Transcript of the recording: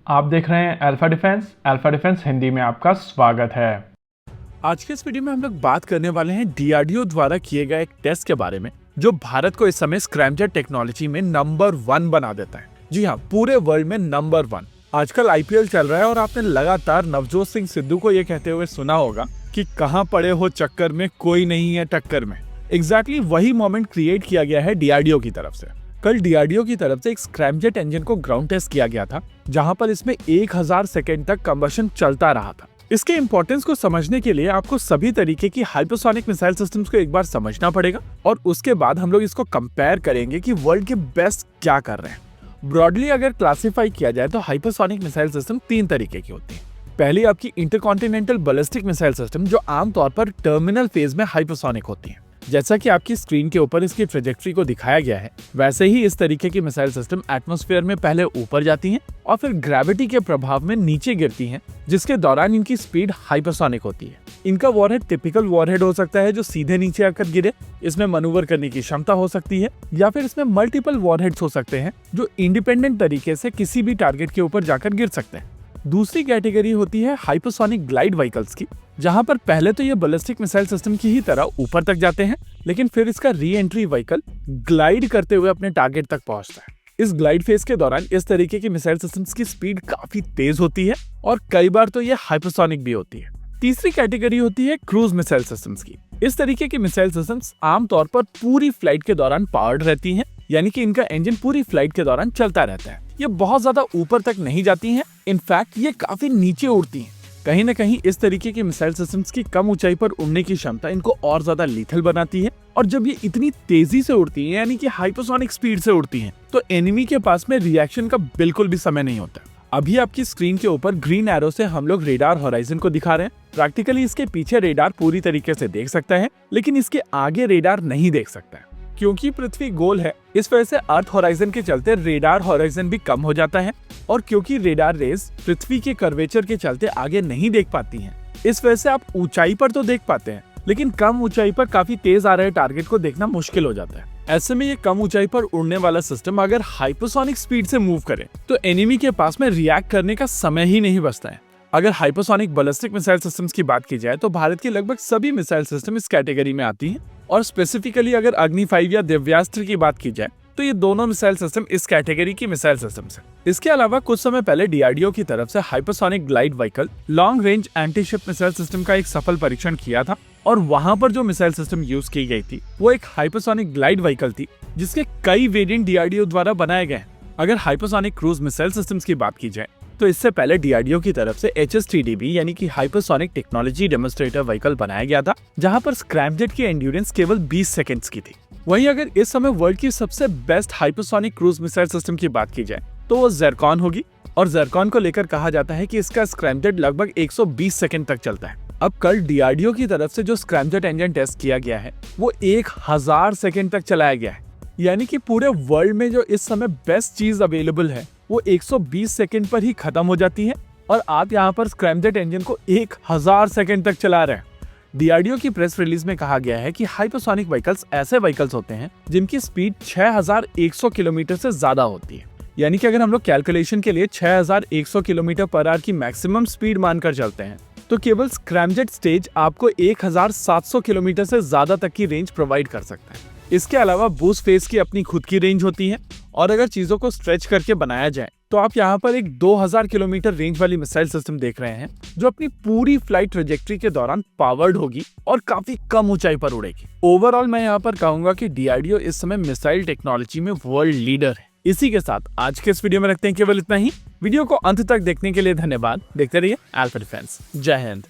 आप देख रहे हैं अल्फा डिफेंस हिंदी में आपका स्वागत है। आज के इस वीडियो में हम लोग बात करने वाले हैं डीआरडीओ द्वारा किए गए एक टेस्ट के बारे में जो भारत को इस समय स्क्रैमजेट टेक्नोलॉजी में नंबर 1 बना देता है। जी हाँ, पूरे वर्ल्ड में नंबर 1। आजकल आईपीएल चल रहा है और आपने लगातार नवजोत सिंह सिद्धू को ये कहते हुए सुना होगा कि कहां पड़े हो चक्कर में, कोई नहीं है टक्कर में। एग्जैक्टली वही मोमेंट क्रिएट किया गया है डीआरडीओ की तरफ से। कल डीआरडीओ की तरफ से एक स्क्रैमजेट इंजन को ग्राउंड टेस्ट किया गया था, जहां पर इसमें 1000 सेकेंड तक कंबशन चलता रहा था। इसके इंपॉर्टेंस को समझने के लिए आपको सभी तरीके की हाइपरसोनिक मिसाइल सिस्टम्स को एक बार समझना पड़ेगा और उसके बाद हम लोग इसको कंपेयर करेंगे कि वर्ल्ड के बेस्ट क्या कर रहे हैं। ब्रॉडली अगर क्लासिफाई किया जाए तो हाइपरसोनिक मिसाइल सिस्टम 3 तरीके की होती है। पहली आपकी इंटरकॉन्टिनेंटल बैलिस्टिक मिसाइल सिस्टम, जो आमतौर पर टर्मिनल फेज में हाइपरसोनिक होती है। जैसा कि आपकी स्क्रीन के ऊपर इसकी ट्रेजेक्ट्री को दिखाया गया है, वैसे ही इस तरीके की मिसाइल सिस्टम एटमॉस्फेयर में पहले ऊपर जाती हैं और फिर ग्रेविटी के प्रभाव में नीचे गिरती हैं, जिसके दौरान इनकी स्पीड हाइपरसोनिक होती है। इनका वॉरहेड टिपिकल वॉरहेड हो सकता है जो सीधे नीचे आकर गिरे, इसमें मैनूवर करने की क्षमता हो सकती है, या फिर इसमें मल्टीपल वॉरहेड्स हो सकते हैं जो इंडिपेंडेंट तरीके से किसी भी टारगेट के ऊपर जाकर गिर सकते हैं। दूसरी कैटेगरी होती है हाइपरसोनिक ग्लाइड व्हीकल्स की, जहां पर पहले तो ये बैलिस्टिक मिसाइल सिस्टम की ही तरह ऊपर तक जाते हैं, लेकिन फिर इसका री एंट्री व्हीकल ग्लाइड करते हुए अपने टारगेट तक पहुंचता है। इस ग्लाइड फेज के दौरान इस तरीके की मिसाइल सिस्टम्स की स्पीड काफी तेज होती है और कई बार तो ये हाइपरसोनिक भी होती है। तीसरी कैटेगरी होती है क्रूज मिसाइल सिस्टम्स की। इस तरीके की मिसाइल सिस्टम्स आमतौर पर पूरी फ्लाइट के दौरान पावर्ड रहती हैं, यानी कि इनका इंजन पूरी फ्लाइट के दौरान चलता रहता है। ये बहुत ज्यादा ऊपर तक नहीं जाती हैं, इनफैक्ट ये काफी नीचे उड़ती हैं। कहीं न कहीं इस तरीके की मिसाइल सिस्टम्स की कम ऊंचाई पर उड़ने की क्षमता इनको और ज्यादा लीथल बनाती है, और जब ये इतनी तेजी से उड़ती हैं, यानी कि हाइपरसोनिक स्पीड से उड़ती हैं, तो एनिमी के पास में रिएक्शन का बिल्कुल भी समय नहीं होता। अभी आपकी स्क्रीन के ऊपर ग्रीन एरो से हम लोग रेडार होराइजन को दिखा रहे हैं। प्रैक्टिकली इसके पीछे रेडार पूरी तरीके से देख सकता है, लेकिन इसके आगे रेडार नहीं देख सकता है। क्योंकि पृथ्वी गोल है, इस वजह से अर्थ होराइजन के चलते रेडार होराइजन भी कम हो जाता है, और क्योंकि रेडार रेज पृथ्वी के कर्वेचर के चलते आगे नहीं देख पाती हैं, इस वजह से आप ऊंचाई पर तो देख पाते हैं, लेकिन कम ऊंचाई पर काफी तेज आ रहे टारगेट को देखना मुश्किल हो जाता है। ऐसे में ये कम ऊंचाई पर उड़ने वाला सिस्टम अगर हाइपरसोनिक स्पीड से मूव करे तो एनिमी के पास में रिएक्ट करने का समय ही नहीं बचता है। अगर हाइपरसोनिक बैलिस्टिक मिसाइल सिस्टम्स की बात की जाए तो भारत की लगभग सभी मिसाइल सिस्टम इस कैटेगरी में आती हैं, और स्पेसिफिकली अगर अग्नि 5 या दिव्यास्त्र की बात की जाए तो ये दोनों मिसाइल सिस्टम इस कैटेगरी की मिसाइल सिस्टम्स हैं। इसके अलावा कुछ समय पहले डीआरडीओ की तरफ से hypersonic glide vehicle long range anti ship missile system का एक सफल परीक्षण किया था, और वहां पर जो मिसाइल सिस्टम यूज की गई थी वो एक हाइपरसोनिक ग्लाइड व्हीकल थी, जिसके कई वेरिएंट डीआरडीओ द्वारा बनाए गए हैं। अगर हाइपरसोनिक क्रूज मिसाइल सिस्टम्स की बात की जाए तो इससे पहले डीआरडीओ की तरफ से HSTDV यानी कि हाइपरसोनिक टेक्नोलॉजी डेमोन्स्ट्रेटर व्हीकल बनाया गया था, जहां पर स्क्रैमजेट की एंड्योरेंस केवल 20 सेकंड्स की थी। वहीं अगर इस समय वर्ल्ड की सबसे best hypersonic cruise missile system की बात की जाए तो वो ज़िरकॉन होगी, और ज़िरकॉन को लेकर कहा जाता है कि इसका स्क्रैमजेट लगभग 120 सेकंड तक चलता है। अब कल डीआरडीओ की तरफ से जो स्क्रैमजेट इंजन टेस्ट किया गया है वो 1000 सेकंड तक चलाया गया है, यानी कि पूरे वर्ल्ड में जो इस समय बेस्ट चीज अवेलेबल है वो 120 सेकंड पर ही खत्म हो जाती है, और आप यहाँ पर स्क्रैमजेट इंजन को 1000 सेकंड तक चला रहे हैं। डीआरडीओ की प्रेस रिलीज में कहा गया है कि हाइपरसोनिक व्हीकल्स ऐसे व्हीकल्स होते हैं जिनकी स्पीड 6100 किलोमीटर से ज्यादा होती है, यानी कि अगर हम लोग कैलकुलेशन के लिए 6100 किलोमीटर पर आवर की मैक्सिमम स्पीड मानकर चलते हैं तो केवल स्क्रैमजेट स्टेज आपको 1700 किलोमीटर से ज्यादा तक की रेंज प्रोवाइड कर सकता है। इसके अलावा बूस्ट फेज की अपनी खुद की रेंज होती है, और अगर चीजों को स्ट्रेच करके बनाया जाए तो आप यहाँ पर एक 2000 किलोमीटर रेंज वाली मिसाइल सिस्टम देख रहे हैं, जो अपनी पूरी फ्लाइट ट्रेजेक्ट्री के दौरान पावर्ड होगी और काफी कम ऊंचाई पर उड़ेगी। ओवरऑल मैं यहाँ पर कहूंगा कि डीआरडीओ इस समय मिसाइल टेक्नोलॉजी में वर्ल्ड लीडर है। इसी के साथ आज के इस वीडियो में रखते हैं केवल इतना ही। वीडियो को अंत तक देखने के लिए धन्यवाद। देखते रहिए अल्फा डिफेंस। जय हिंद।